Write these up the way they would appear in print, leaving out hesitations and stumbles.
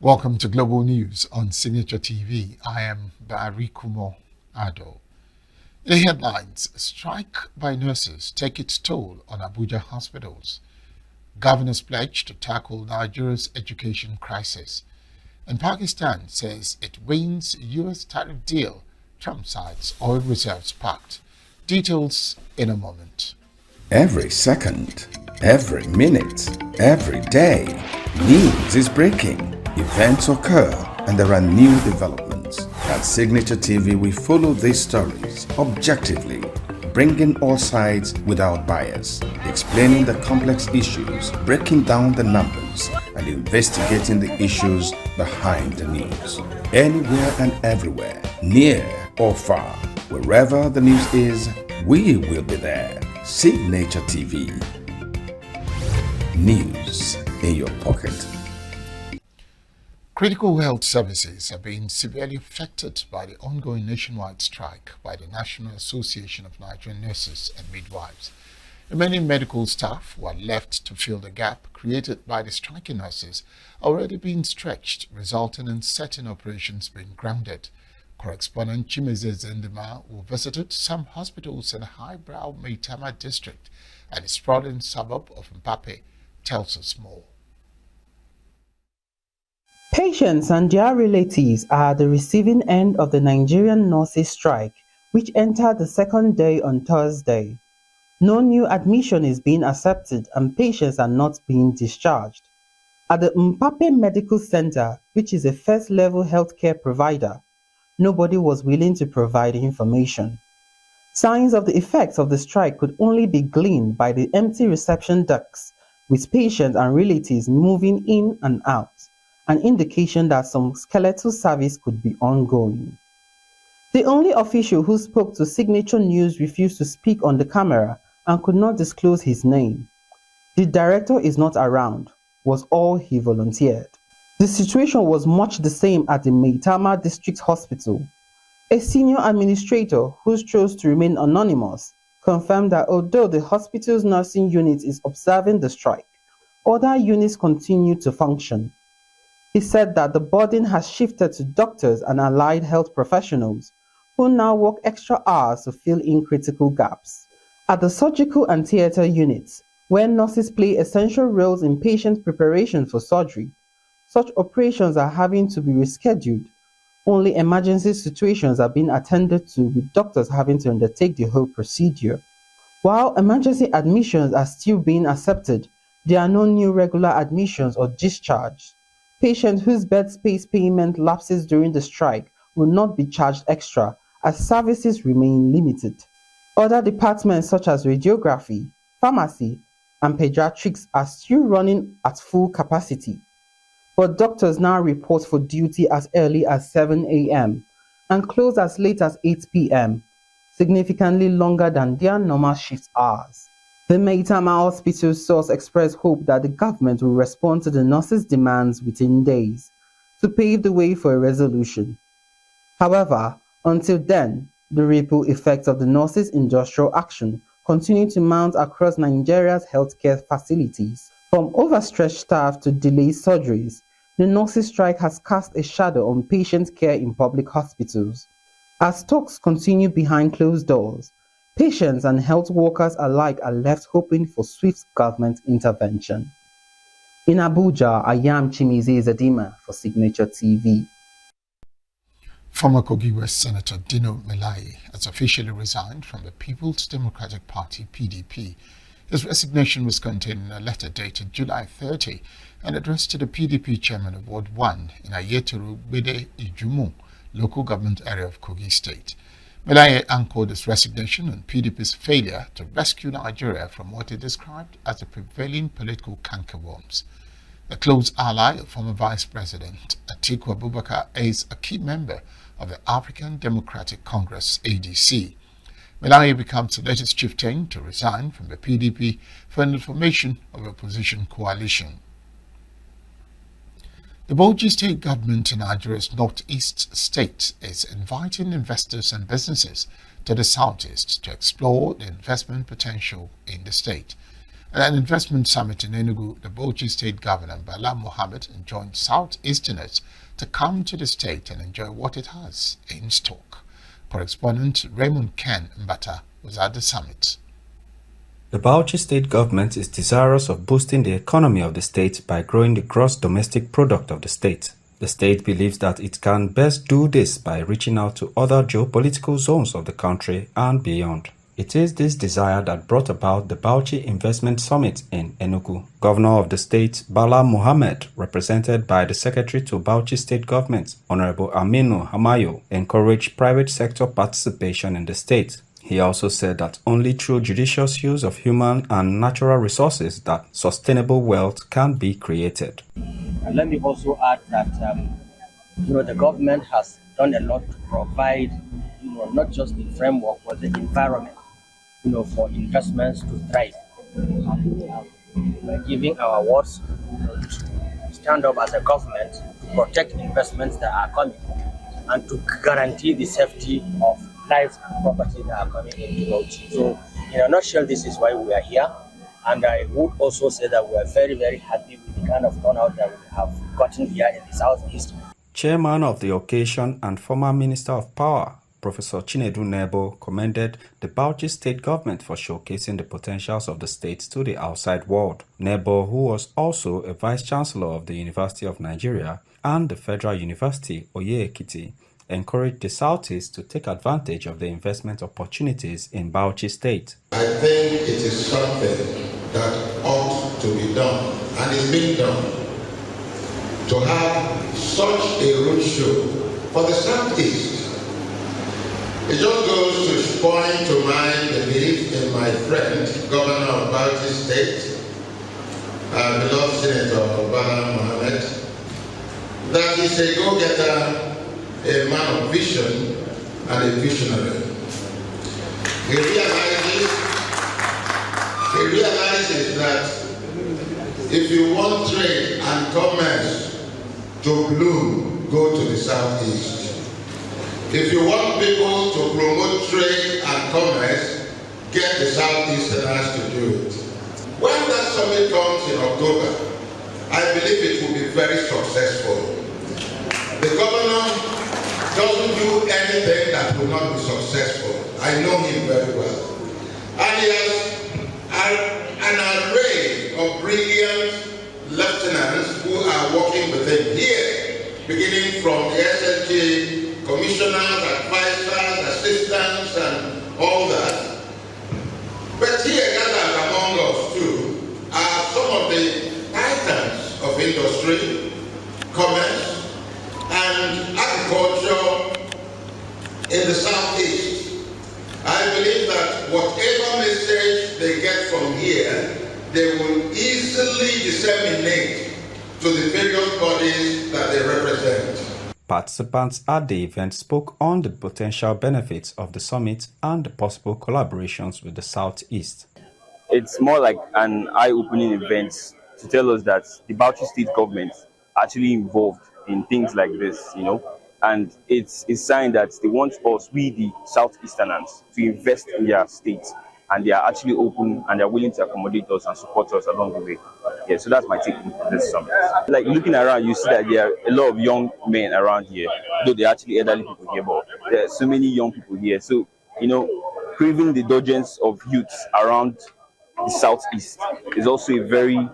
Welcome to Global News on Signature TV. I am Barikumo Ado. In the headlines, strike by nurses take its toll on Abuja hospitals. Governors pledge to tackle Nigeria's education crisis. And Pakistan says it wins U.S. tariff deal. Trump cites oil reserves packed. Details in a moment. Every second, every minute, every day, news is breaking. Events occur and there are new developments. At Signature TV, we follow these stories objectively, bringing all sides without bias, explaining the complex issues, breaking down the numbers, and investigating the issues behind the news. Anywhere and everywhere, near or far, wherever the news is, we will be there. Signature TV. News in your pocket. Critical health services are being severely affected by the ongoing nationwide strike by the National Association of Nigerian Nurses and Midwives. Remaining medical staff who are left to fill the gap created by the striking nurses are already being stretched, resulting in certain operations being grounded. Correspondent Chimeze Zendima, who visited some hospitals in the highbrow Maitama district and the sprawling suburb of Mpape, tells us more. Patients and their relatives are at the receiving end of the Nigerian nurses strike, which entered the second day on Thursday. No new admission is being accepted and patients are not being discharged. At the Mpape Medical Center, which is a first-level healthcare provider, nobody was willing to provide information. Signs of the effects of the strike could only be gleaned by the empty reception desks, with patients and relatives moving in and out, an indication that some skeletal service could be ongoing. The only official who spoke to Signature News refused to speak on the camera and could not disclose his name. The director is not around, was all he volunteered. The situation was much the same at the Maitama District Hospital. A senior administrator who chose to remain anonymous confirmed that although the hospital's nursing unit is observing the strike, other units continue to function. He said that the burden has shifted to doctors and allied health professionals who now work extra hours to fill in critical gaps. At the surgical and theater units, where nurses play essential roles in patient preparation for surgery, such operations are having to be rescheduled. Only emergency situations are being attended to, with doctors having to undertake the whole procedure. While emergency admissions are still being accepted, there are no new regular admissions or discharge. Patients whose bed space payment lapses during the strike will not be charged extra, as services remain limited. Other departments such as radiography, pharmacy, and pediatrics are still running at full capacity. But doctors now report for duty as early as 7 a.m. and close as late as 8 p.m., significantly longer than their normal shift hours. The Maitama Hospital source expressed hope that the government will respond to the nurses' demands within days to pave the way for a resolution. However, until then, the ripple effects of the nurses' industrial action continue to mount across Nigeria's healthcare facilities. From overstretched staff to delayed surgeries, the nurses' strike has cast a shadow on patient care in public hospitals. As talks continue behind closed doors, patients and health workers alike are left hoping for swift government intervention. In Abuja, I am Chimize Zadima for Signature TV. Former Kogi West Senator Dino Melaye has officially resigned from the People's Democratic Party (PDP). His resignation was contained in a letter dated July 30 and addressed to the PDP chairman of Ward 1 in Ayetoro Bede Ijumu, local government area of Kogi State. Melaye anchored his resignation on PDP's failure to rescue Nigeria from what he described as the prevailing political cankerworms. A close ally of former Vice President Atiku Abubakar is a key member of the African Democratic Congress (ADC). Melaye becomes the latest chieftain to resign from the PDP for an formation of a opposition coalition. The Bauchi state government in Nigeria's northeast state is inviting investors and businesses to the southeast to explore the investment potential in the state. At an investment summit in Enugu, the Bauchi State Governor Bala Mohammed enjoined Southeasterners to come to the state and enjoy what it has in stock. Correspondent Raymond Ken Mbata was at the summit. The Bauchi state government is desirous of boosting the economy of the state by growing the gross domestic product of the state. The state believes that it can best do this by reaching out to other geopolitical zones of the country and beyond. It is this desire that brought about the Bauchi Investment Summit in Enugu. Governor of the state, Bala Mohammed, represented by the Secretary to Bauchi State Government, Honorable Aminu Hamayo, encouraged private sector participation in the state. He also said that only through judicious use of human and natural resources that sustainable wealth can be created. And let me also add that the government has done a lot to provide, not just the framework but the environment, for investments to thrive. We're giving our words to stand up as a government to protect investments that are coming and to guarantee the safety of lives and property that are coming into Bauchi. So, in a nutshell, this is why we are here. And I would also say that we are very, very happy with the kind of turnout that we have gotten here in the Southeast. Chairman of the occasion and former Minister of Power, Professor Chinedu Nebo, commended the Bauchi state government for showcasing the potentials of the state to the outside world. Nebo, who was also a vice-chancellor of the University of Nigeria and the Federal University, Oye-Ekiti, encouraged the Southeast to take advantage of the investment opportunities in Bauchi state. I think it is something that ought to be done and is being done to have such a roadshow for the Southeast. It just goes to point to mind the belief in my friend, Governor of Bauchi State, beloved Senator Bala Mohammed, that he's a go-getter, a man of vision, and a visionary. He realizes that if you want trade and commerce to bloom, go to the Southeast. If you want people to promote trade and commerce, get the Southeasterners to do it. When that summit comes in October, I believe it will be very successful. The governor doesn't do anything that will not be successful. I know him very well. And he has an array of brilliant lieutenants who are working with him here, beginning from the SLTV commissioners, advisors, assistants, and all that. But here gathered among us too are some of the titans of industry, commerce, and agriculture in the Southeast. I believe that whatever message they get from here, they will easily disseminate to the various bodies that they represent. Participants at the event spoke on the potential benefits of the summit and the possible collaborations with the Southeast. It's more like an eye-opening event to tell us that the Bauchi state government actually involved in things like this, and it's a sign that they want us, we the Southeasterners, to invest in their state, and they are actually open and they're willing to accommodate us and support us along the way. Yeah, so that's my take on this summit. Like looking around, you see that there are a lot of young men around here, though they're actually elderly people here, but there are so many young people here. So, craving the indulgence of youths around the Southeast is also a very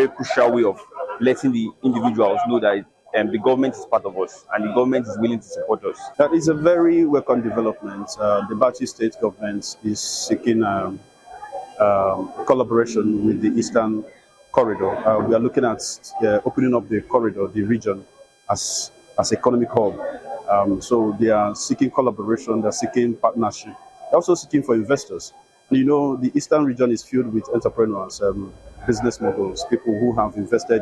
crucial way of letting the individuals know that the government is part of us and the government is willing to support us. That is a very welcome development. The Bauchi state government is seeking collaboration with the Eastern Corridor. We are looking at opening up the corridor, the region, as economic hub. So they are seeking collaboration, they're seeking partnership. They're also seeking for investors. And the Eastern region is filled with entrepreneurs, business models, people who have invested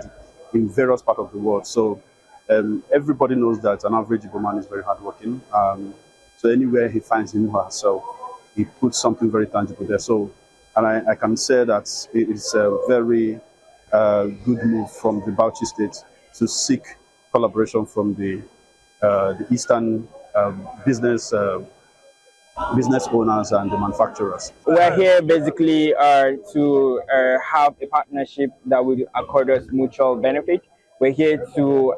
in various parts of the world. So everybody knows that an average Igbo man is very hardworking. So anywhere he finds him or herself, he puts something very tangible there. So, and I can say that it's a very good move from the Bauchi state to seek collaboration from the Eastern business business owners and the manufacturers. We're here basically to have a partnership that will accord us mutual benefit. We're here to,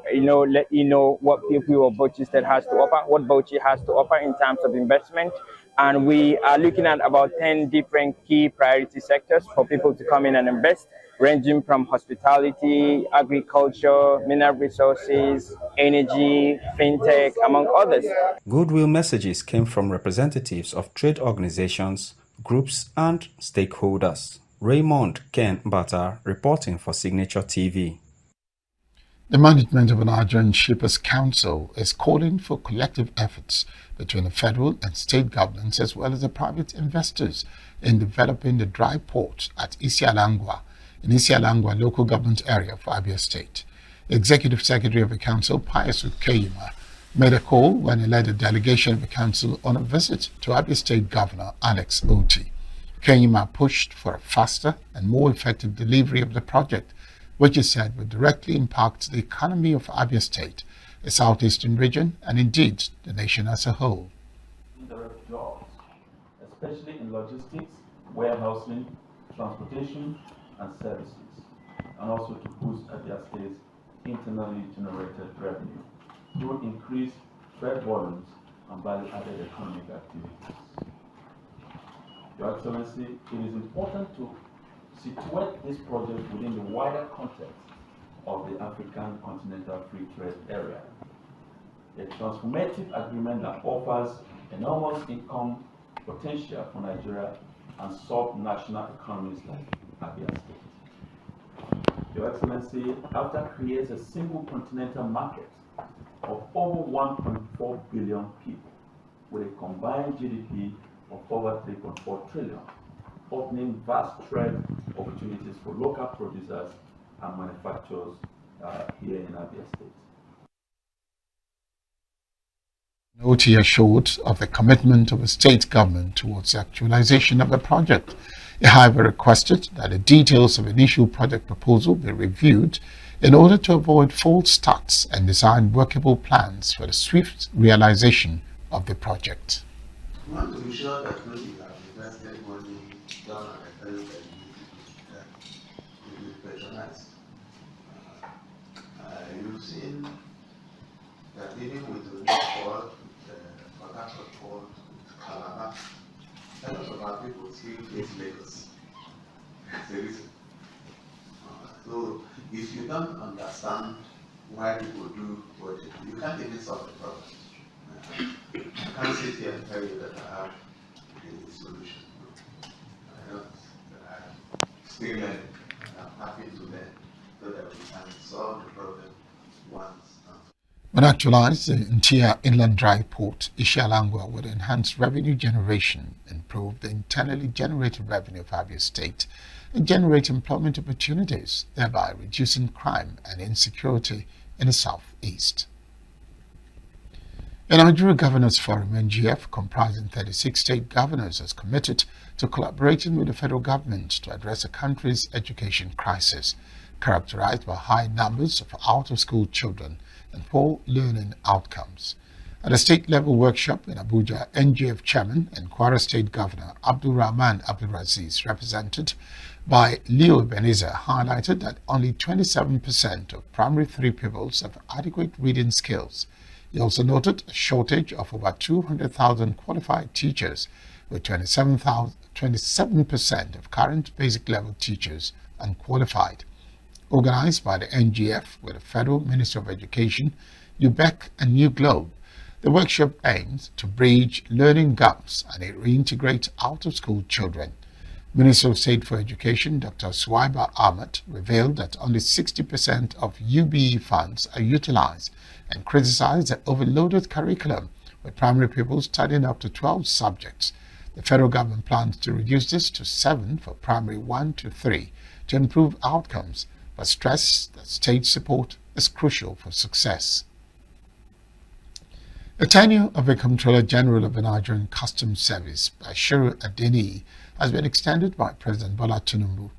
let you know what people of Bauchi State has to offer, what Bauchi has to offer in terms of investment. And we are looking at about 10 different key priority sectors for people to come in and invest, ranging from hospitality, agriculture, mineral resources, energy, fintech, among others. Goodwill messages came from representatives of trade organizations, groups, and stakeholders. Raymond Ken Bata reporting for Signature TV. The management of the Nigerian Shippers Council is calling for collective efforts between the federal and state governments as well as the private investors in developing the dry port at Isialangwa, in Isialangwa local government area of Abia State. The Executive Secretary of the Council, Pius Ukeyima, made a call when he led a delegation of the Council on a visit to Abia State Governor Alex Oti. Ukeyima pushed for a faster and more effective delivery of the project, which he said would directly impact the economy of Abia State, the southeastern region, and indeed the nation as a whole. Indirect jobs, especially in logistics, warehousing, transportation, and services, and also to boost Abia State's internally generated revenue through increased trade volumes and value-added economic activities. Your Excellency, it is important to situate this project within the wider context of the African Continental Free Trade Area, a transformative agreement that offers enormous income potential for Nigeria and sub-national economies like Abia State. Your Excellency, AFTA creates a single continental market of over 1.4 billion people with a combined GDP of over 3.4 trillion, opening vast trade opportunities for local producers and manufacturers here in Abia State. Oti assured of the commitment of the state government towards the actualization of the project. He, however, requested that the details of the initial project proposal be reviewed in order to avoid false starts and design workable plans for the swift realization of the project. We want to be sure that when you have invested money done at a time that you will be patronized. You've seen that even with the port, with Port Port, with Calabar, a lot of our people still face Lagos. That's the reason. So if you don't understand why people do what they do, you can't even solve the problem. I can't sit here and tell you that I have the solution. I don't. I'm still learning, and I'm happy to learn so that we can solve the problem once. When actualized, the entire inland dry port, Isialangwa, would enhance revenue generation, improve the internally generated revenue of Abia State, and generate employment opportunities, thereby reducing crime and insecurity in the southeast. The Nigeria Governors Forum, NGF, comprising 36 state governors, has committed to collaborating with the federal government to address the country's education crisis, characterized by high numbers of out-of-school children and poor learning outcomes. At a state-level workshop in Abuja, NGF Chairman and Kwara State Governor Abdul Rahman Abdulaziz, represented by Leo Ebenezer, highlighted that only 27% of primary 3 pupils have adequate reading skills. He also noted a shortage of over 200,000 qualified teachers, with 27% of current basic level teachers unqualified. Organized by the NGF with the Federal Ministry of Education, UBEC and New Globe, the workshop aims to bridge learning gaps and reintegrate out-of-school children. Minister of State for Education Dr. Suwaiba Ahmed revealed that only 60% of UBE funds are utilized and criticized the overloaded curriculum, with primary pupils studying up to 12 subjects. The federal government plans to reduce this to 7 for primary 1 to 3 to improve outcomes, but stressed that state support is crucial for success. The tenure of the Comptroller General of the Nigerian Customs Service, Bashiru Adeniyi, has been extended by President Bola Tinubu.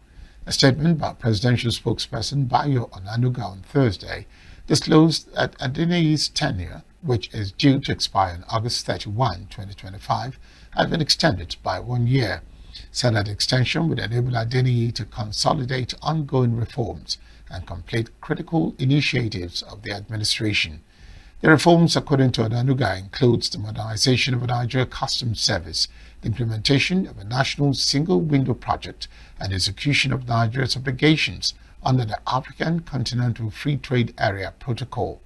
A statement by presidential spokesperson Bayo Onanuga on Thursday disclosed that Adeniyi's tenure, which is due to expire on August 31, 2025, had been extended by 1 year. Said that extension would enable Adeniyi to consolidate ongoing reforms and complete critical initiatives of the administration. The reforms, according to Onanuga, includes the modernization of the Nigeria Customs Service, the implementation of a national single window project, and the execution of Nigeria's obligations under the African Continental Free Trade Area Protocol.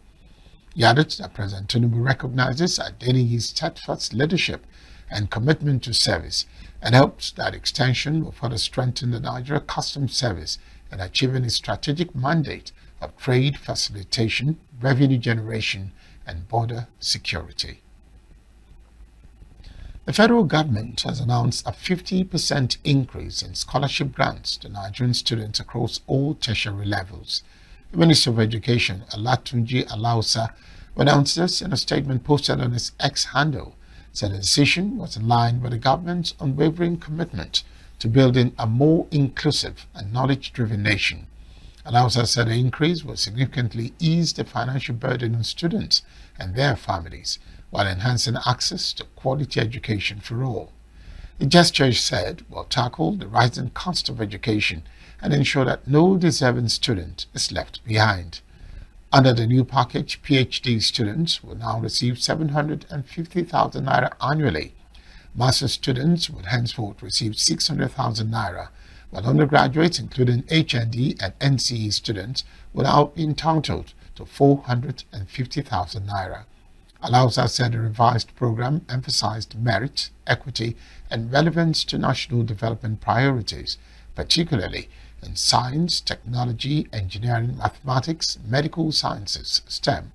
He added that President Tinubu recognizes Adeniyi's steadfast leadership and commitment to service and hopes that extension will further strengthen the Nigeria Customs Service in achieving its strategic mandate of trade facilitation, revenue generation, and border security. The federal government has announced a 50% increase in scholarship grants to Nigerian students across all tertiary levels. The Minister of Education, Olatunji Alausa, announced this in a statement posted on his X handle, said the decision was in line with the government's unwavering commitment to building a more inclusive and knowledge-driven nation. Alausa said the increase will significantly ease the financial burden on students and their families, while enhancing access to quality education for all. The gesture, he said, will tackle the rising cost of education and ensure that no deserving student is left behind. Under the new package, PhD students will now receive 750,000 naira annually. Master's students would henceforth receive 600,000 naira, while undergraduates, including HND and NCE students, will now be entitled to 450,000 naira. Alausa said the revised program emphasized merit, equity, and relevance to national development priorities, particularly in science, technology, engineering, mathematics, medical sciences, STEM,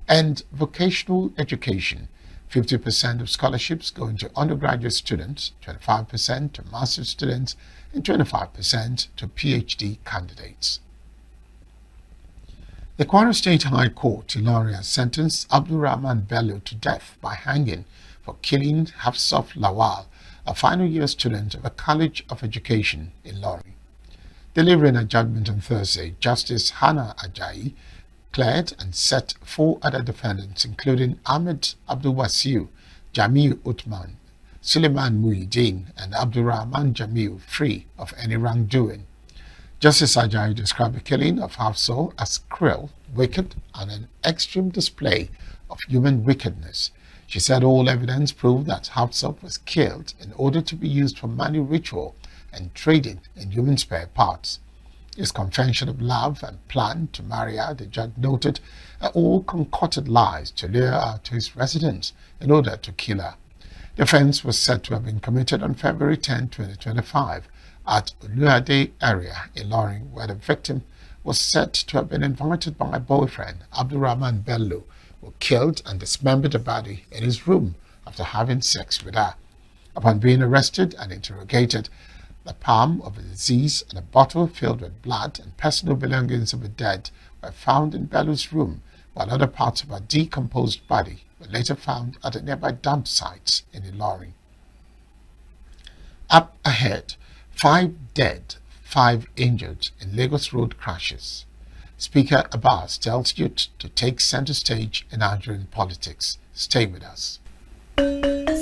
and vocational education. 50% of scholarships going to undergraduate students, 25% to master's students, and 25% to PhD candidates. The Kwara State High Court, Ilorin, has sentenced Abdulrahman Bello to death by hanging for killing Hafsaf Lawal, a final year student of a College of Education in Ilorin. Delivering a judgment on Thursday, Justice Hannah Ajayi cleared and set 4 other defendants, including Ahmed Abdulwasiu, Jamil Uthman, Suleiman Muhyiddin, and Abdulrahman Jamil free of any wrongdoing. Justice Ajayi described the killing of Hafsal as cruel, wicked, and an extreme display of human wickedness. She said all evidence proved that Hafsal was killed in order to be used for manual ritual and trading in human spare parts. His confession of love and plan to marry her, the judge noted, are all concocted lies to lure her to his residence in order to kill her. The offense was said to have been committed on February 10, 2025 at Uluade area in Ilorin, where the victim was said to have been invited by her boyfriend, Abdulrahman Bello, who killed and dismembered the body in his room after having sex with her. Upon being arrested and interrogated, the palm of a disease and a bottle filled with blood and personal belongings of the dead were found in Bello's room, while other parts of her decomposed body were later found at the nearby dump sites in Ilorin. Up ahead, 5 dead, 5 injured in Lagos road crashes. Speaker Abbas tells youth to take center stage in Nigerian politics. Stay with us.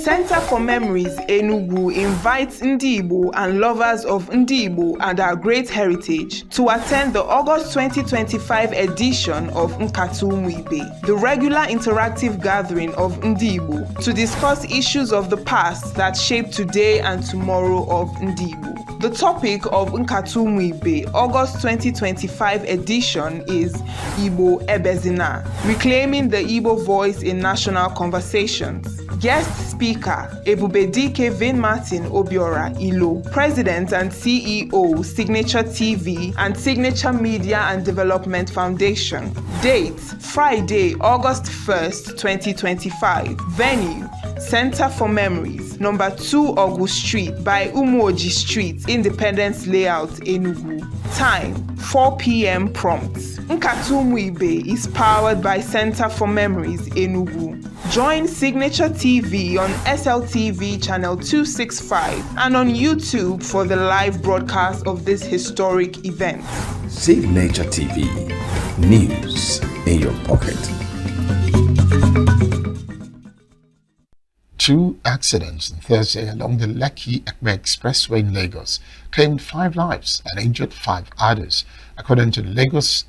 Center for Memories Enugu invites Ndi Igbo and lovers of Ndi Igbo and our great heritage to attend the August 2025 edition of Nkatu Umuibe, the regular interactive gathering of Ndi Igbo, to discuss issues of the past that shape today and tomorrow of Ndi Igbo. The topic of Nkatu Umuibe August 2025 edition is Igbo Ebezina, reclaiming the Igbo voice in national conversations. Guest speaker, Ebubedike Vin Martin Obiora Ilo, President and CEO, Signature TV and Signature Media and Development Foundation. Date, Friday, August 1st, 2025. Venue, Center for Memories, number 2 August Street by Umuoji Street, Independence Layout, Enugu. Time, 4 p.m. prompt. Nkatu Umuibe is powered by Center for Memories, Enugu. Join Signature TV on SLTV Channel 265 and on YouTube for the live broadcast of this historic event. Signature TV, news in your pocket. two accidents on Thursday along the Lekki-Ekpe Expressway in Lagos claimed 5 lives and injured 5 others, according to the Lagos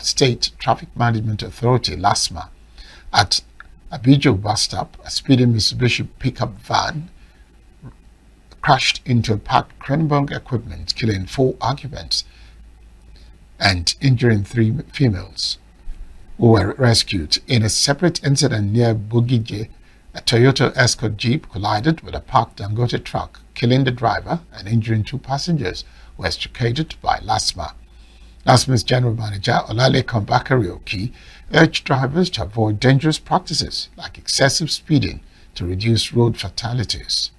State Traffic Management Authority (LASMA). At Abijo bus stop, a speeding Mitsubishi pickup van crashed into a parked Cranbourne equipment, killing 4 occupants and injuring 3 females, who were rescued. In a separate incident near Bogije, a Toyota Escort Jeep collided with a parked Dangote truck, killing the driver and injuring 2 passengers who were extricated by LASMA. LASMA's General Manager Olalekan Bakari urged drivers to avoid dangerous practices like excessive speeding to reduce road fatalities.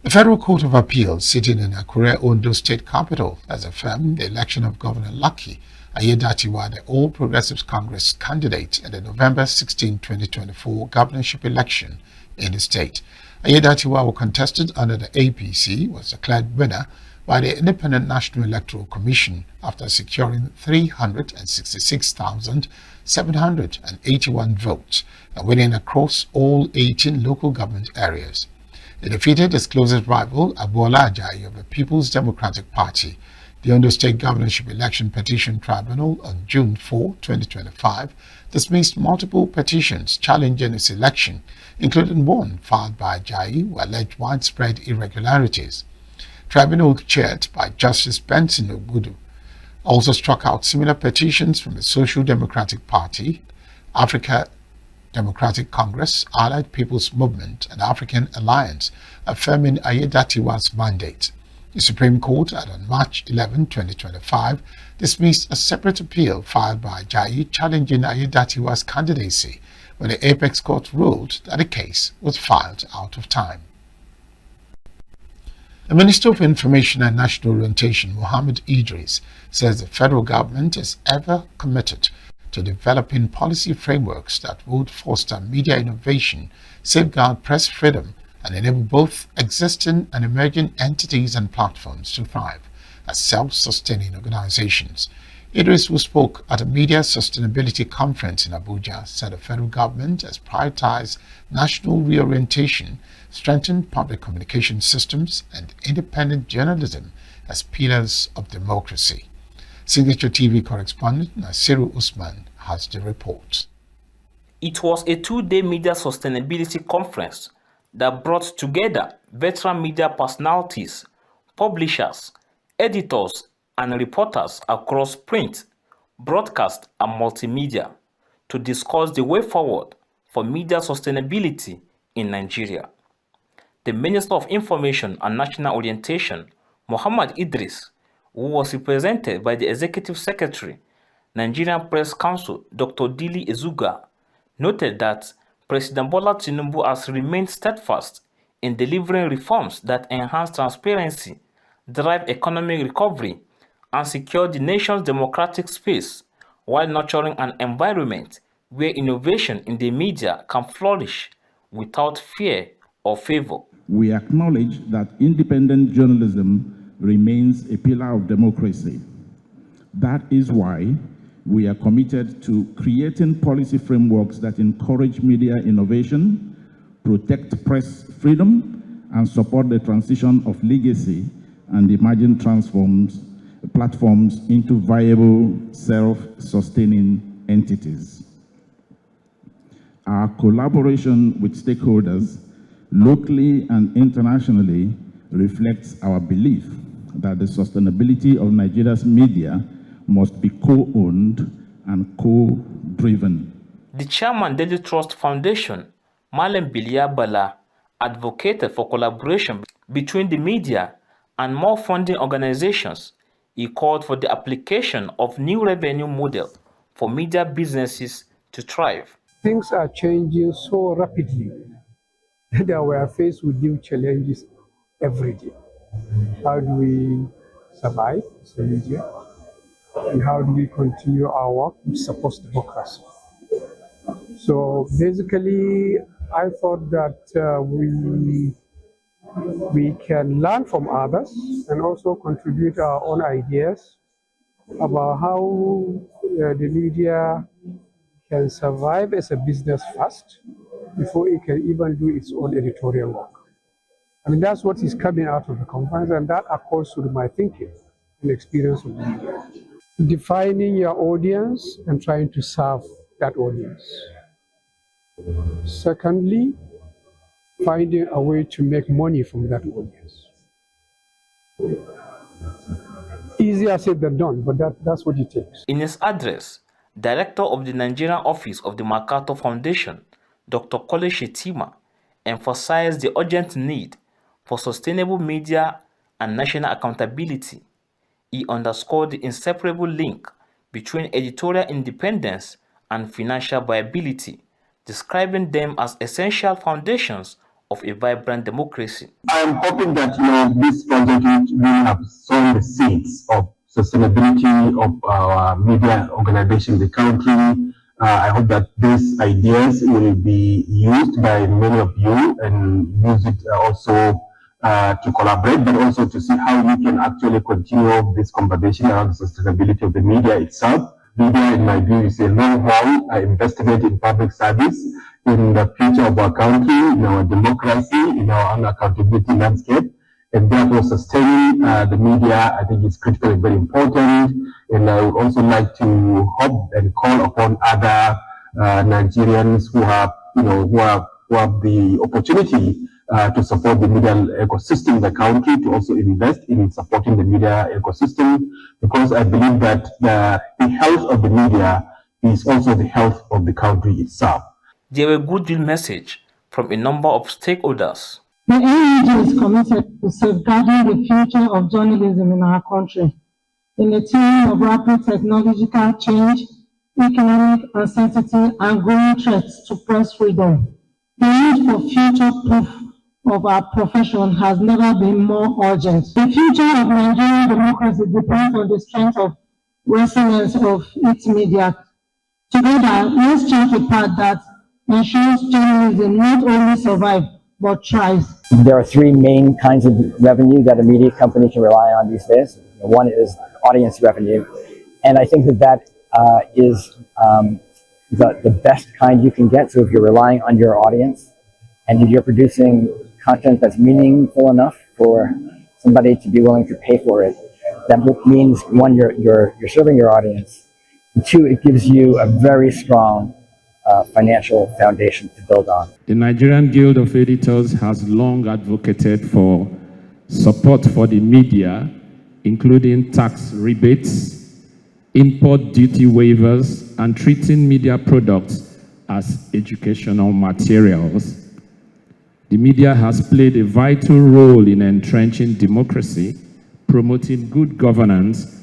The Federal Court of Appeal, sitting in Akure, Ondo State capital, has affirmed the election of Governor Lucky Aiyedatiwa, the All Progressives Congress candidate in the November 16, 2024 governorship election in the state. Aiyedatiwa, who contested under the APC, was declared winner by the Independent National Electoral Commission after securing 366,781 votes and winning across all 18 local government areas. He defeated his closest rival, Abuola Ajayi of the People's Democratic Party. The Ondo State Governorship Election Petition Tribunal on June 4, 2025, dismissed multiple petitions challenging its election, including one filed by Ajayi who alleged widespread irregularities. Tribunal chaired by Justice Benson Ogudu also struck out similar petitions from the Social Democratic Party, Africa Democratic Congress, Allied People's Movement, and African Alliance, affirming Aiyedatiwa's mandate. The Supreme Court, on March 11, 2025, dismissed a separate appeal filed by Ajayi challenging Aiyedatiwa's candidacy when the Apex Court ruled that the case was filed out of time. The Minister of Information and National Orientation, Mohammed Idris, says the federal government is ever committed to developing policy frameworks that would foster media innovation, safeguard press freedom, and enable both existing and emerging entities and platforms to thrive as self-sustaining organizations. Idris, who spoke at a media sustainability conference in Abuja, said the federal government has prioritized national reorientation, strengthened public communication systems, and independent journalism as pillars of democracy. Signature TV correspondent Nasiru Usman has the report. It was a 2-day media sustainability conference that brought together veteran media personalities, publishers, editors, and reporters across print, broadcast, and multimedia to discuss the way forward for media sustainability in Nigeria. The Minister of Information and National Orientation, Mohammed Idris, who was represented by the Executive Secretary, Nigerian Press Council, Dr. Dili Ezuga, noted that President Bola Tinubu has remained steadfast in delivering reforms that enhance transparency, drive economic recovery, and secure the nation's democratic space while nurturing an environment where innovation in the media can flourish without fear or favor. We acknowledge that independent journalism remains a pillar of democracy. That is why we are committed to creating policy frameworks that encourage media innovation, protect press freedom, and support the transition of legacy and emerging platforms into viable, self-sustaining entities. Our collaboration with stakeholders, locally and internationally, reflects our belief that the sustainability of Nigeria's media must be co-owned and co-driven. The chairman Daily Trust Foundation, Malam Bilia Bala, advocated for collaboration between the media and more funding organizations. He called for the application of new revenue model for media businesses to thrive. Things are changing so rapidly that we are faced with new challenges every day. How do we survive as a media? And how do we continue our work which supports democracy? So basically, I thought that we can learn from others and also contribute our own ideas about how the media can survive as a business first before it can even do its own editorial work. I mean, that's what is coming out of the conference, and that accords with my thinking and experience of the media. Defining your audience and trying to serve that audience. Secondly, finding a way to make money from that audience. Easier said than done, but that's what it takes. In his address, Director of the Nigerian Office of the MacArthur Foundation, Dr. Kole Shetima, emphasized the urgent need for sustainable media and national accountability. He underscored the inseparable link between editorial independence and financial viability, describing them as essential foundations of a vibrant democracy. I am hoping that this project will have sown the seeds of sustainability of our media organization in the country. I hope that these ideas will be used by many of you and use it also to collaborate, but also to see how we can actually continue this conversation around the sustainability of the media itself. Media, in my view, is a long-haul investment in public service, in the future of our country, in our democracy, in our own accountability landscape, and therefore sustaining the media, I think, is critical and very important. And I would also like to hope and call upon other Nigerians who have, who have the opportunity to support the media ecosystem in the country, to also invest in supporting the media ecosystem, because I believe that the health of the media is also the health of the country itself. There were goodwill messages from a number of stakeholders. The NUG is committed to safeguarding the future of journalism in our country. In a time of rapid technological change, economic uncertainty, and growing threats to press freedom, the need for future-proof of our profession has never been more urgent. The future of Nigerian democracy depends on the strength of resilience of its media. Together, let's chart a path that ensures journalism not only survives, but thrives. There are three main kinds of revenue that a media company can rely on these days. One is audience revenue, and I think that is the best kind you can get. So if you're relying on your audience, and if you're producing content that's meaningful enough for somebody to be willing to pay for it, that means, one, you're serving your audience, and two, it gives you a very strong financial foundation to build on. The Nigerian Guild of Editors has long advocated for support for the media, including tax rebates, import duty waivers, and treating media products as educational materials. The media has played a vital role in entrenching democracy, promoting good governance,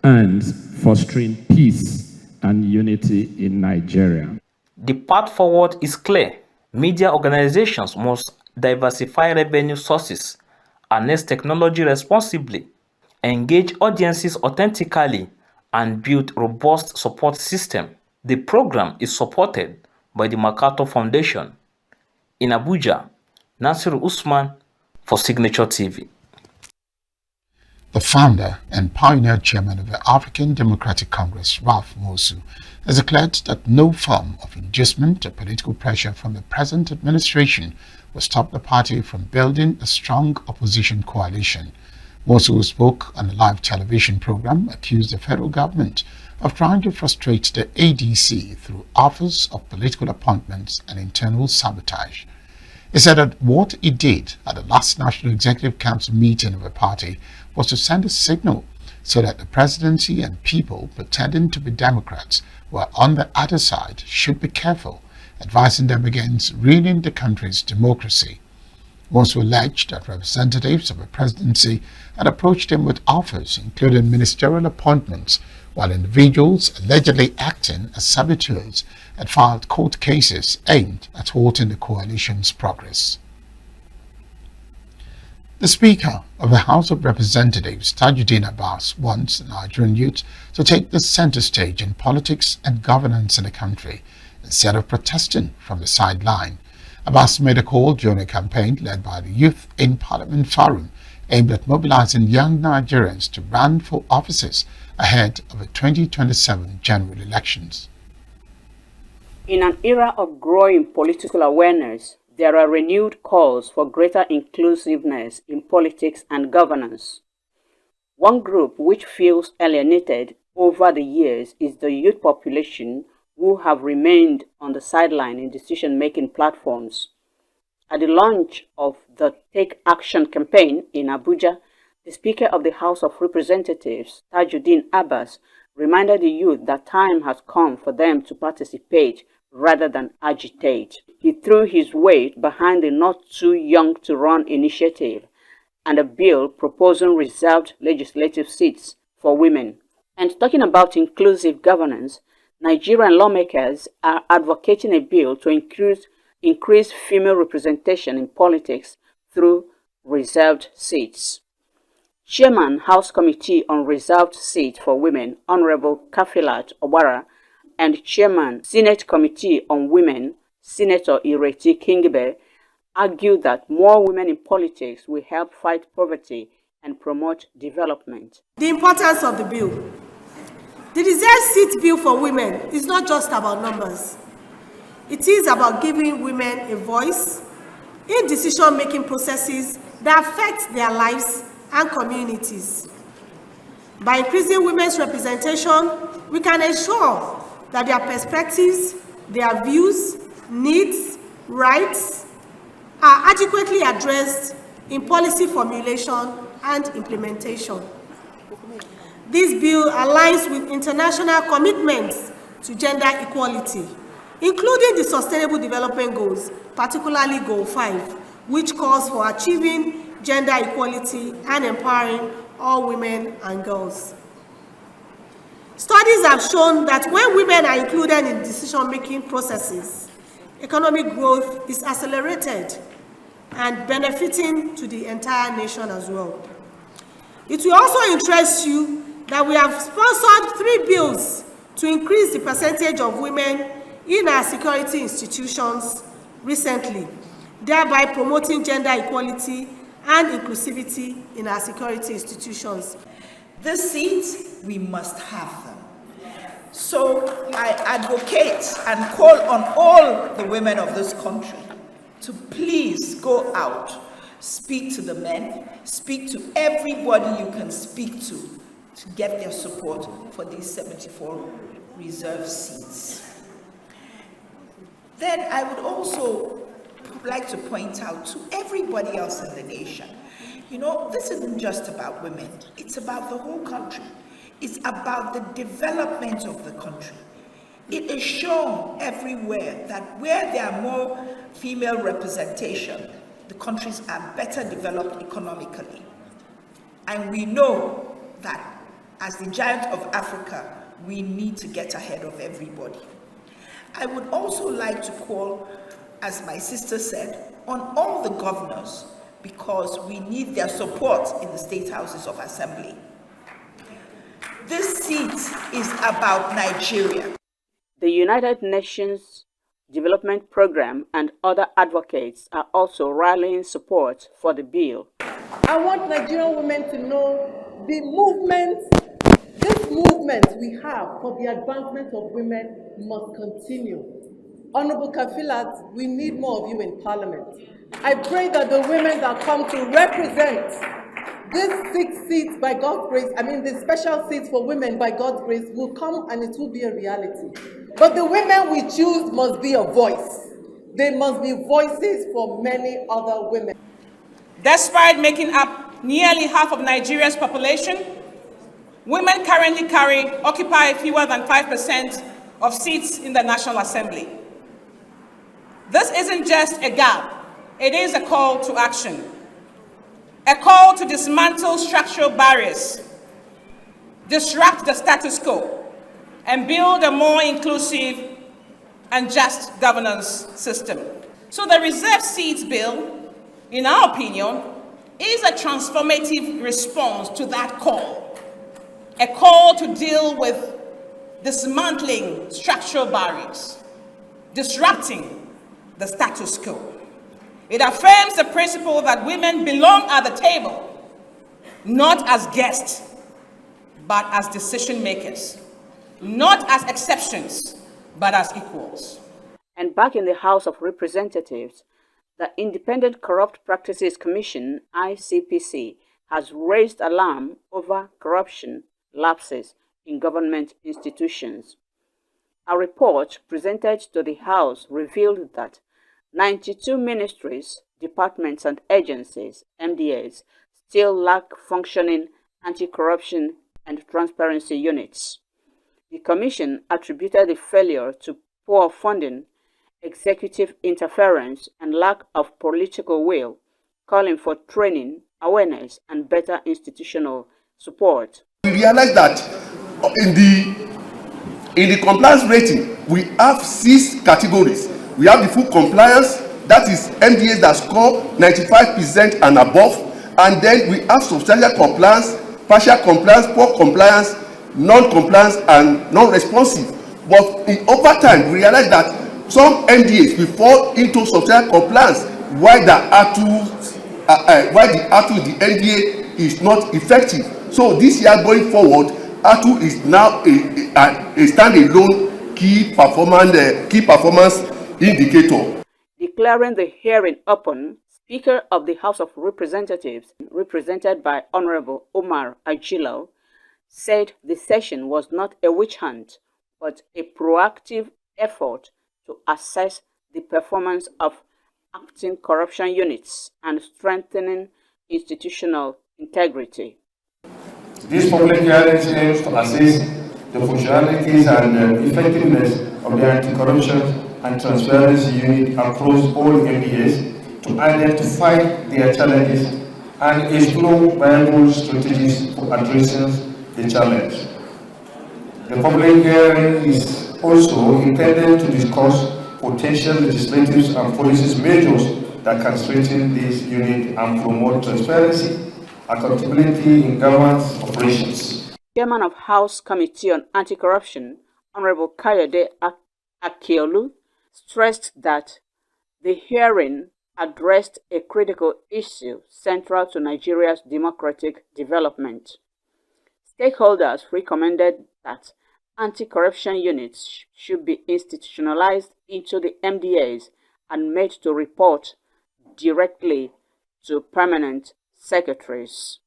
and fostering peace and unity in Nigeria. The path forward is clear. Media organizations must diversify revenue sources, harness technology responsibly, engage audiences authentically, and build robust support system. The program is supported by the MacArthur Foundation. In Abuja, Nasiru Usman for Signature TV. The founder and pioneer chairman of the African Democratic Congress, Ralph Mosu, has declared that no form of inducement or political pressure from the present administration will stop the party from building a strong opposition coalition. Mosu spoke on a live television program, accused the federal government of trying to frustrate the ADC through offers of political appointments and internal sabotage. He said that what he did at the last National Executive Council meeting of the party was to send a signal so that the presidency and people pretending to be Democrats who are on the other side should be careful, advising them against ruining the country's democracy. Also alleged that representatives of the presidency had approached him with offers, including ministerial appointments, while individuals allegedly acting as saboteurs had filed court cases aimed at halting the coalition's progress. The Speaker of the House of Representatives, Tajuddin Abbas, wants Nigerian youth to take the center stage in politics and governance in the country instead of protesting from the sideline. Abbas made a call during a campaign led by the Youth in Parliament Forum aimed at mobilizing young Nigerians to run for offices ahead of the 2027 general elections. In an era of growing political awareness, there are renewed calls for greater inclusiveness in politics and governance. One group which feels alienated over the years is the youth population who have remained on the sideline in decision-making platforms. At the launch of the Take Action campaign in Abuja, the Speaker of the House of Representatives, Tajuddin Abbas, reminded the youth that time has come for them to participate rather than agitate. He threw his weight behind the Not Too Young to Run initiative and a bill proposing reserved legislative seats for women. And talking about inclusive governance, Nigerian lawmakers are advocating a bill to increase female representation in politics through reserved seats. Chairman House Committee on Reserved Seat for Women, Honorable Kafilat Obara, and Chairman Senate Committee on Women, Senator Ireti Kingbe, argued that more women in politics will help fight poverty and promote development. The importance of the bill. The reserved seat bill for women is not just about numbers. It is about giving women a voice in decision-making processes that affect their lives and communities. By increasing women's representation, we can ensure that their perspectives, their views, needs, rights are adequately addressed in policy formulation and implementation. This bill aligns with international commitments to gender equality, including the Sustainable Development Goals, particularly Goal 5, which calls for achieving gender equality and empowering all women and girls. Studies have shown that when women are included in decision-making processes, economic growth is accelerated and benefiting to the entire nation as well. It will also interest you that we have sponsored 3 bills to increase the percentage of women in our security institutions recently, thereby promoting gender equality and inclusivity in our security institutions. The seats, we must have them. So I advocate and call on all the women of this country to please go out, speak to the men, speak to everybody you can speak to get their support for these 74 reserved seats. Then I would also like to point out to everybody else in the nation, this isn't just about women, it's about the whole country. It's about the development of the country. It is shown everywhere that where there are more female representation, the countries are better developed economically. And we know that as the giant of Africa, we need to get ahead of everybody. I would also like to call, as my sister said, on all the governors, because we need their support in the state houses of assembly. This seat is about Nigeria. The United Nations Development Programme and other advocates are also rallying support for the bill. I want Nigerian women to know the movement, this movement we have for the advancement of women must continue. Honorable Kafilat, we need more of you in Parliament. I pray that the women that come to represent these 6 seats by God's grace, the special seats for women by God's grace will come and it will be a reality. But the women we choose must be a voice. They must be voices for many other women. Despite making up nearly half of Nigeria's population, women currently occupy fewer than 5% of seats in the National Assembly. This isn't just a gap, it is a call to action. A call to dismantle structural barriers, disrupt the status quo, and build a more inclusive and just governance system. So the Reserved Seats Bill, in our opinion, is a transformative response to that call. A call to deal with dismantling structural barriers, disrupting the status quo. It affirms the principle that women belong at the table, not as guests, but as decision makers, not as exceptions, but as equals. And back in the House of Representatives, the Independent Corrupt Practices Commission, ICPC, has raised alarm over corruption lapses in government institutions. A report presented to the House revealed that 92 ministries, departments and agencies, MDAs, still lack functioning anti-corruption and transparency units. The Commission attributed the failure to poor funding, executive interference, and lack of political will, calling for training, awareness, and better institutional support. We realize that in the compliance rating, we have 6 categories. We have the full compliance, that is MDAs that score 95% and above, and then we have substantial compliance, partial compliance, poor compliance, non-compliance, and non-responsive. But over time, we realize that some MDAs will fall into substantial compliance, while the NDA is not effective. So this year going forward, ATU is now a standalone key performance indicator. Declaring the hearing open, Speaker of the House of Representatives, represented by Honorable Omar Ajilo, said the session was not a witch hunt, but a proactive effort to assess the performance of acting corruption units and strengthening institutional integrity. This public hearing aims to assess the functionalities and effectiveness of the anti-corruption and transparency unit across all MDAs to identify their challenges and explore viable strategies for addressing the challenge. The public hearing is also intended to discuss potential legislative and policy measures that can strengthen this unit and promote transparency, accountability in government operations. Chairman of House Committee on Anti-Corruption, Honorable Kayode Akiolu, stressed that the hearing addressed a critical issue central to Nigeria's democratic development. Stakeholders recommended that anti-corruption units should be institutionalized into the MDAs and made to report directly to permanent secretaries.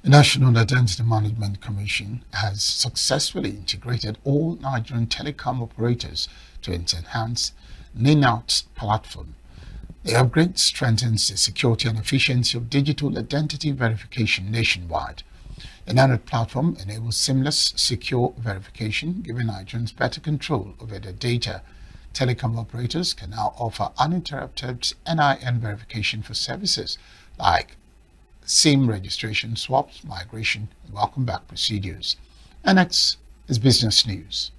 The National Identity Management Commission has successfully integrated all Nigerian telecom operators to its enhanced NINOUT's platform. The upgrade strengthens the security and efficiency of digital identity verification nationwide. The NINOUT platform enables seamless, secure verification, giving Nigerians better control over their data. Telecom operators can now offer uninterrupted NIN verification for services like SIM registration, swaps, migration, and welcome back procedures. And next is business news.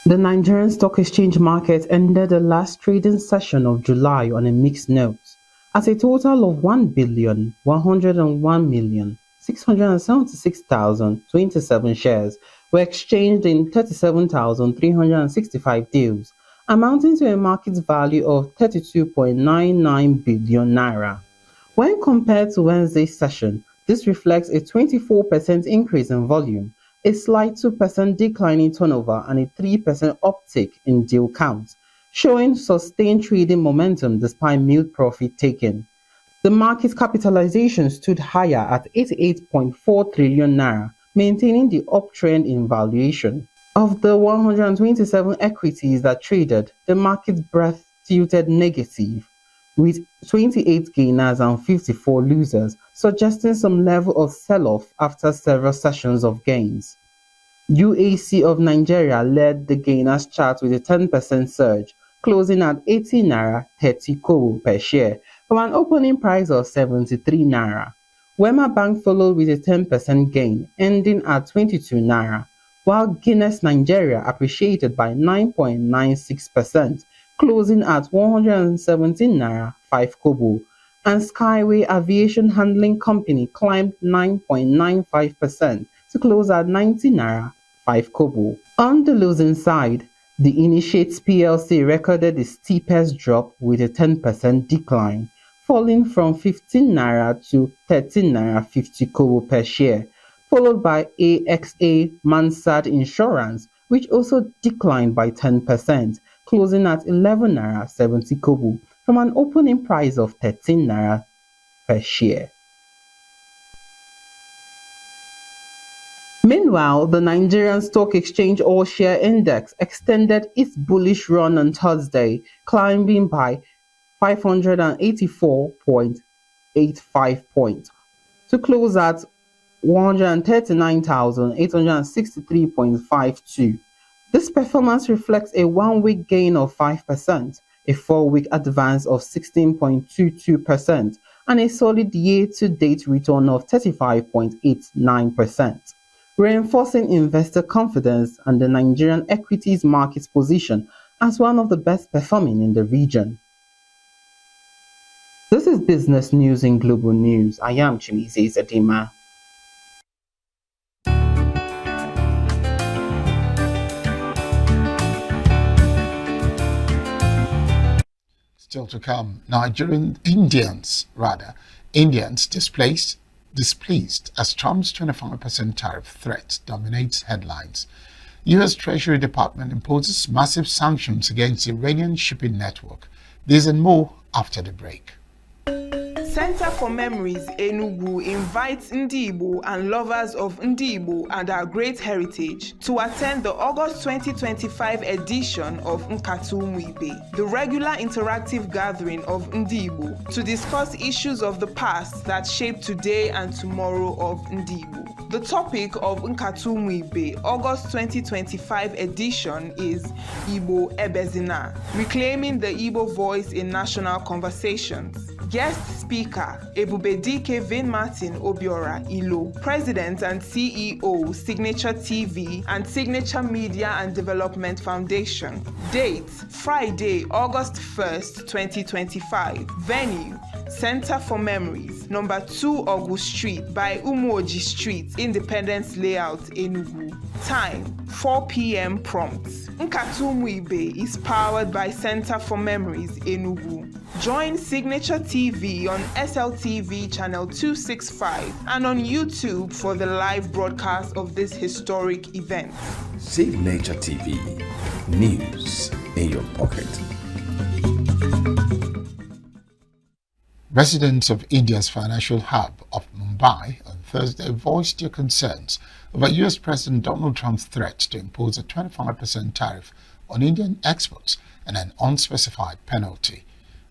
The Nigerian Stock Exchange market ended the last trading session of July on a mixed note, as a total of 1,101,676,027 shares were exchanged in 37,365 deals, amounting to a market value of 32.99 billion naira. When compared to Wednesday's session, this reflects a 24% increase in volume, a slight 2% decline in turnover, and a 3% uptick in deal count, showing sustained trading momentum despite muted profit taking. The market capitalization stood higher at 88.4 trillion naira, maintaining the uptrend in valuation. Of the 127 equities that traded, the market breadth tilted negative, with 28 gainers and 54 losers, suggesting some level of sell-off after several sessions of gains. UAC of Nigeria led the gainers chart with a 10% surge, closing at 80 naira 30 kobo per share from an opening price of 73 naira. Wema Bank followed with a 10% gain, ending at 22 naira, while Guinness Nigeria appreciated by 9.96%, closing at 117 naira 5 kobo, and Skyway Aviation Handling Company climbed 9.95% to close at 90 naira 5 kobo. On the losing side, the Initiates PLC recorded the steepest drop with a 10% decline, falling from 15 naira to 13 naira 50 kobo per share, followed by AXA Mansard Insurance, which also declined by 10%, closing at 11 naira 70 kobo from an opening price of 13 naira per share. Meanwhile, the Nigerian Stock Exchange All-Share Index extended its bullish run on Thursday, climbing by 584.85 points to close at 139,863.52. This performance reflects a one-week gain of 5%, a four-week advance of 16.22%, and a solid year-to-date return of 35.89%. Reinforcing investor confidence and the Nigerian equities market's position as one of the best performing in the region. This is Business News in Global News. I am Chimizi Zadima. Still to come, Indians displeased as Trump's 25% tariff threat dominates headlines. U.S. Treasury Department imposes massive sanctions against the Iranian shipping network. This and more after the break. Center for Memories Enugu invites Ndi Igbo and lovers of Ndi Igbo and our great heritage to attend the August 2025 edition of Nkatu Umuibe, the regular interactive gathering of Ndi Igbo to discuss issues of the past that shape today and tomorrow of Ndi Igbo. The topic of Nkatu Umuibe August 2025 edition is Igbo Ebezina, reclaiming the Igbo voice in national conversations. Guest speaker, Ebubedike Vin Martin Obiora Ilo, President and CEO, Signature TV and Signature Media and Development Foundation. Date, Friday, August 1st, 2025. Venue, Center for Memories, number 2 August Street by Umuoji Street, Independence Layout, Enugu. Time, 4 p.m. prompt. Nkatu Umuibe is powered by Center for Memories, Enugu. Join Signature TV on SLTV Channel 265 and on YouTube for the live broadcast of this historic event. Signature TV, news in your pocket. Residents of India's financial hub of Mumbai on Thursday voiced their concerns over U.S. President Donald Trump's threat to impose a 25% tariff on Indian exports and an unspecified penalty.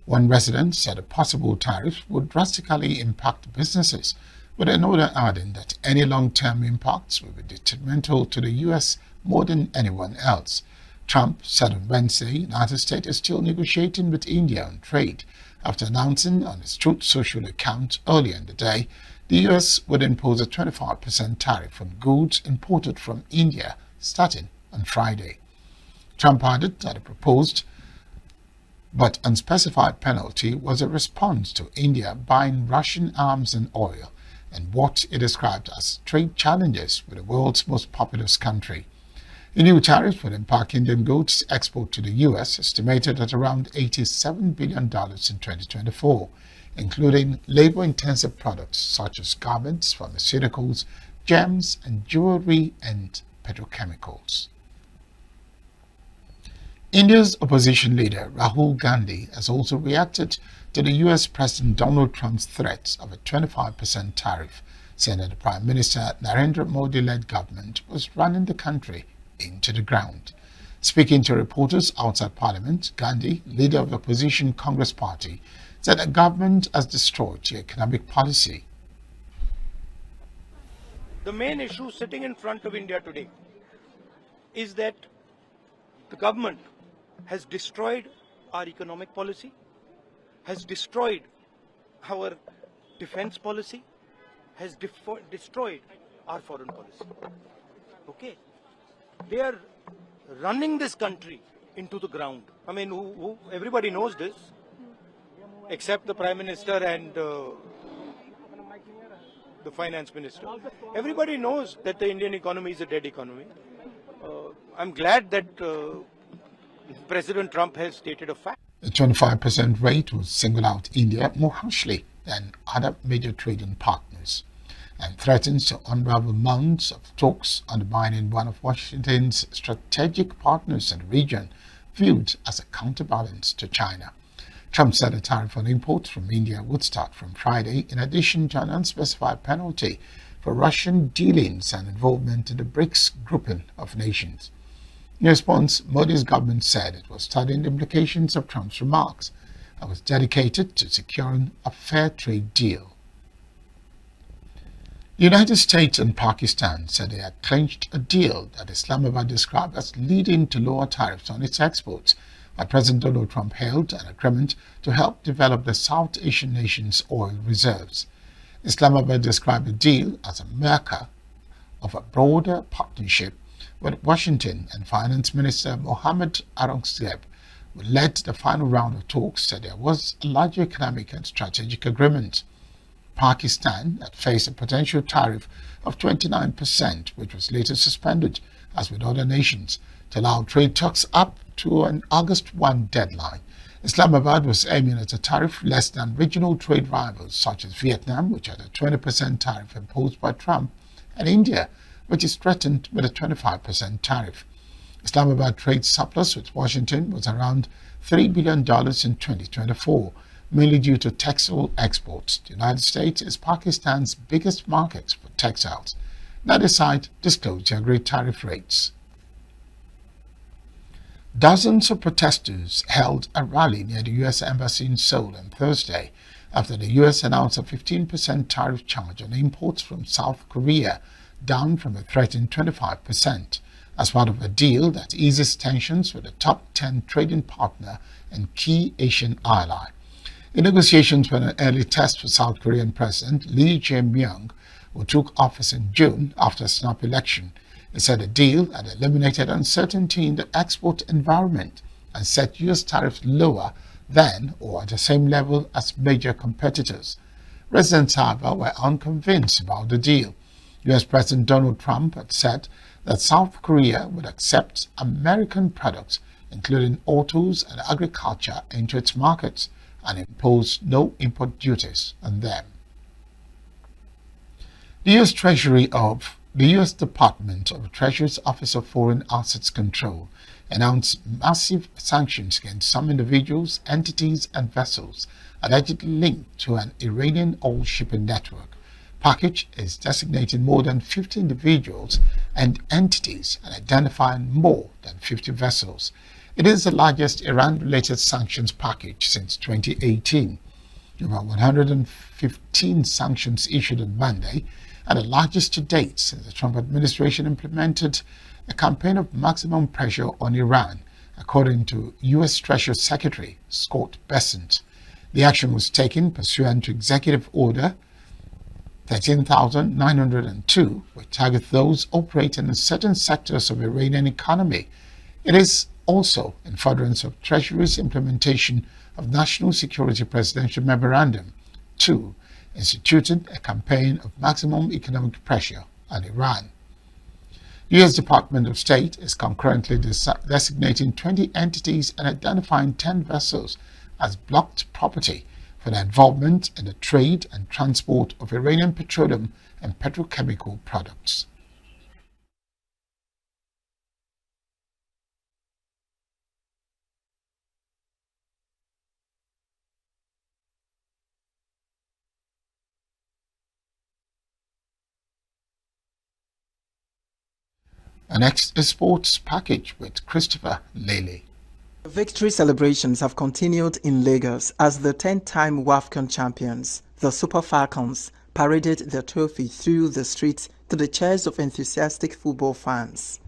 One resident said a possible tariff would drastically impact businesses, with another adding that any long-term impacts will be detrimental to the U.S. more than anyone else. Trump said on Wednesday the United States is still negotiating with India on trade, after announcing on his Truth Social account earlier in the day the U.S. would impose a 25% tariff on goods imported from India starting on Friday. Trump added that the proposed but unspecified penalty was a response to India buying Russian arms and oil and what it described as trade challenges with the world's most populous country. The new tariff would impact Indian goods export to the U.S. estimated at around $87 billion in 2024, including labor-intensive products such as garments, pharmaceuticals, gems, and jewelry and petrochemicals. India's opposition leader Rahul Gandhi has also reacted to the U.S. President Donald Trump's threats of a 25% tariff, saying that the Prime Minister Narendra Modi-led government was running the country into the ground. Speaking to reporters outside Parliament, Gandhi, leader of the opposition Congress Party, said the government has destroyed the economic policy. The main issue sitting in front of India today is that the government has destroyed our economic policy, has destroyed our defense policy, has destroyed our foreign policy. Okay? They are running this country into the ground. I mean, everybody knows this, except the Prime Minister and the Finance Minister. Everybody knows that the Indian economy is a dead economy. I'm glad that President Trump has stated a fact. The 25% rate will single out India more harshly than other major trading partners and threatens to unravel months of talks undermining one of Washington's strategic partners in the region, viewed as a counterbalance to China. Trump said a tariff on imports from India would start from Friday, in addition to an unspecified penalty for Russian dealings and involvement in the BRICS grouping of nations. In response, Modi's government said it was studying the implications of Trump's remarks and was dedicated to securing a fair trade deal. The United States and Pakistan said they had clinched a deal that Islamabad described as leading to lower tariffs on its exports, while President Donald Trump hailed an agreement to help develop the South Asian nation's oil reserves. Islamabad described the deal as a marker of a broader partnership with Washington, and Finance Minister Mohammed Aurangzeb, who led the final round of talks, said there was a larger economic and strategic agreement. Pakistan had faced a potential tariff of 29%, which was later suspended, as with other nations, to allow trade talks up to an August 1 deadline. Islamabad was aiming at a tariff less than regional trade rivals such as Vietnam, which had a 20% tariff imposed by Trump, and India, which is threatened with a 25% tariff. Islamabad trade surplus with Washington was around $3 billion in 2024, mainly due to textile exports. The United States is Pakistan's biggest market for textiles. Neither side disclosed their agreed tariff rates. Dozens of protesters held a rally near the U.S. Embassy in Seoul on Thursday after the U.S. announced a 15% tariff charge on imports from South Korea, down from a threatened 25%, as part of a deal that eases tensions with the top 10 trading partner and key Asian ally. In negotiations with an early test for South Korean President Lee Jae-myung, who took office in June after a snap election, he said the deal had eliminated uncertainty in the export environment and set U.S. tariffs lower than or at the same level as major competitors. Residents, however, were unconvinced about the deal. U.S. President Donald Trump had said that South Korea would accept American products, including autos and agriculture, into its markets and impose no import duties on them. The U.S. Department of Treasury's Office of Foreign Assets Control announced massive sanctions against some individuals, entities, and vessels allegedly linked to an Iranian oil shipping network. Package is designating more than 50 individuals and entities and identifying more than 50 vessels. It is the largest Iran-related sanctions package since 2018. There were 115 sanctions issued on Monday, and the largest to date since the Trump administration implemented a campaign of maximum pressure on Iran, according to U.S. Treasury Secretary Scott Bessent. The action was taken pursuant to Executive Order 13,902, which target those operating in certain sectors of the Iranian economy. It is also in furtherance of Treasury's implementation of National Security Presidential Memorandum 2, instituted a campaign of maximum economic pressure on Iran. The U.S. Department of State is concurrently designating 20 entities and identifying 10 vessels as blocked property for their involvement in the trade and transport of Iranian petroleum and petrochemical products. The next is Sports Package with Christopher Lely. Victory celebrations have continued in Lagos as the 10-time WAFCON champions, the Super Falcons, paraded their trophy through the streets to the cheers of enthusiastic football fans.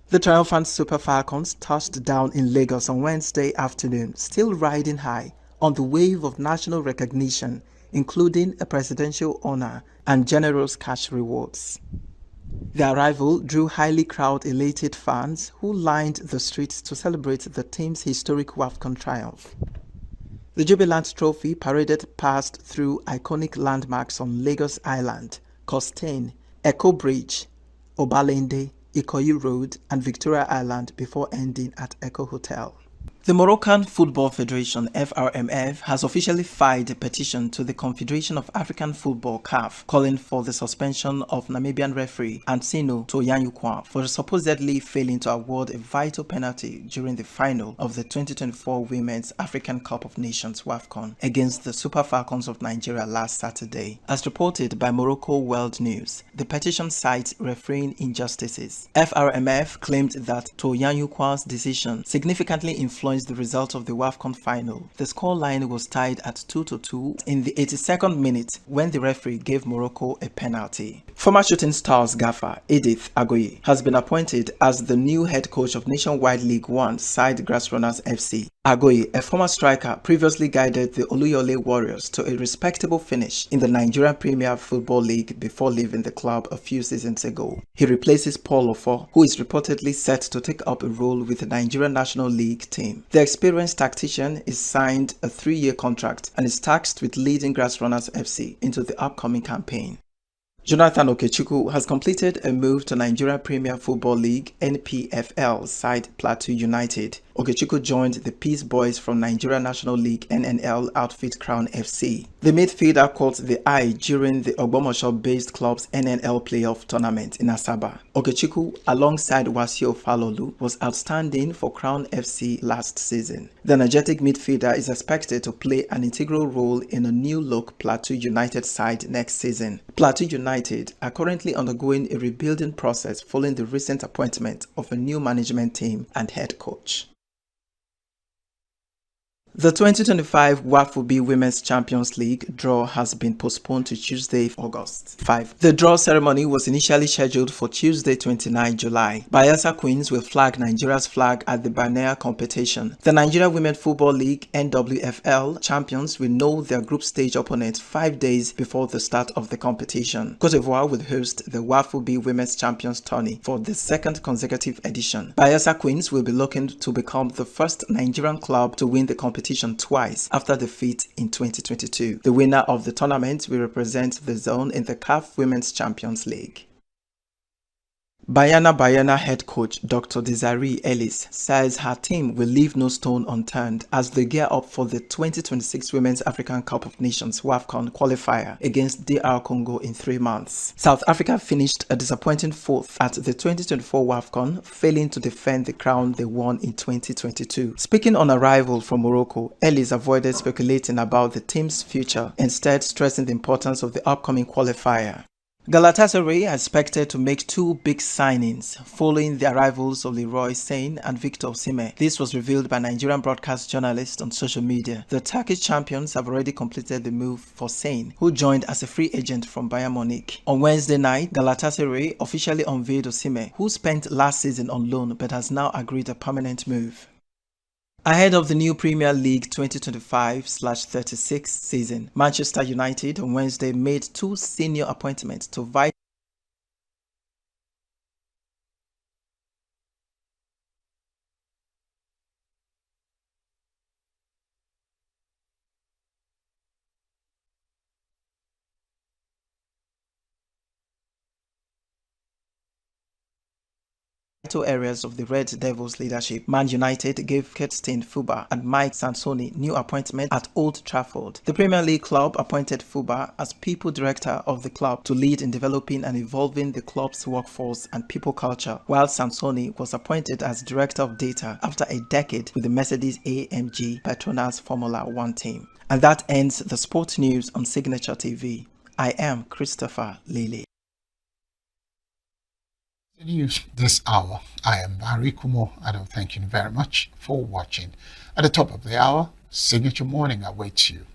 The triumphant Super Falcons touched down in Lagos on Wednesday afternoon, still riding high on the wave of national recognition, including a presidential honor and generous cash rewards. Their arrival drew highly crowd-elated fans who lined the streets to celebrate the team's historic WAFCON triumph. The Jubilant Trophy paraded passed through iconic landmarks on Lagos Island, Costain, Echo Bridge, Obalende, Ikoyi Road, and Victoria Island before ending at Echo Hotel. The Moroccan Football Federation (FRMF) has officially filed a petition to the Confederation of African Football (CAF) calling for the suspension of Namibian referee Ansino Toyanyukwa for supposedly failing to award a vital penalty during the final of the 2024 Women's African Cup of Nations (WAFCON) against the Super Falcons of Nigeria last Saturday. As reported by Morocco World News, the petition cites refereeing injustices. FRMF claimed that Toyanyukwa's decision significantly influenced the result of the WAFCON final. The scoreline was tied at 2-2 in the 82nd minute when the referee gave Morocco a penalty. Former Shooting Stars gaffer Edith Agoye has been appointed as the new head coach of Nationwide League One side Grassrunners FC. Agoye, a former striker, previously guided the Oluyole Warriors to a respectable finish in the Nigerian Premier Football League before leaving the club a few seasons ago. He replaces Paul Ofo, who is reportedly set to take up a role with the Nigerian National League team. The experienced tactician is signed a 3-year contract and is tasked with leading Grassrunners FC into the upcoming campaign. Jonathan Okechukwu has completed a move to Nigeria Premier Football League (NPFL) side Plateau United. Okechukwu joined the Peace Boys from Nigeria National League (NNL) outfit Crown FC. The midfielder caught the eye during the Ogbomoso-based club's NNL playoff tournament in Asaba. Okechukwu, alongside Wasio Falolu, was outstanding for Crown FC last season. The energetic midfielder is expected to play an integral role in a new-look Plateau United side next season. Plateau United are currently undergoing a rebuilding process following the recent appointment of a new management team and head coach. The 2025 WAFUB Women's Champions League draw has been postponed to Tuesday, August 5. The draw ceremony was initially scheduled for Tuesday, 29 July. Bayelsa Queens will flag Nigeria's flag at the Banea competition. The Nigeria Women Football League (NWFL) champions will know their group stage opponent 5 days before the start of the competition. Cote d'Ivoire will host the WAFUB Women's Champions Tourney for the second consecutive edition. Bayelsa Queens will be looking to become the first Nigerian club to win the competition twice after defeat in 2022. The winner of the tournament will represent the zone in the CAF Women's Champions League. Bayana head coach Dr. Desiree Ellis says her team will leave no stone unturned as they gear up for the 2026 Women's African Cup of Nations (WAFCON) qualifier against DR Congo in 3 months. South Africa finished a disappointing 4th at the 2024 WAFCON, failing to defend the crown they won in 2022. Speaking on arrival from Morocco, Ellis avoided speculating about the team's future, instead stressing the importance of the upcoming qualifier. Galatasaray are expected to make 2 big signings following the arrivals of Leroy Sane and Victor Osimhen. This was revealed by Nigerian broadcast journalists on social media. The Turkish champions have already completed the move for Sane, who joined as a free agent from Bayern Munich. On Wednesday night, Galatasaray officially unveiled Osimhen, who spent last season on loan but has now agreed a permanent move. Ahead of the new Premier League 2025/36 season, Manchester United on Wednesday made 2 senior appointments to vice areas of the Red Devils leadership. Man United gave Kirsten Fuba and Mike Sansoni new appointments at Old Trafford. The Premier League club appointed Fuba as people director of the club to lead in developing and evolving the club's workforce and people culture, while Sansoni was appointed as director of data after a decade with the Mercedes-AMG Petronas Formula One team. And that ends the sports news on Signature TV. I am Christopher Lele. News this hour. I am Barry Kumo. I don't thank you very much for watching. At the top of the hour, Signature Morning awaits you.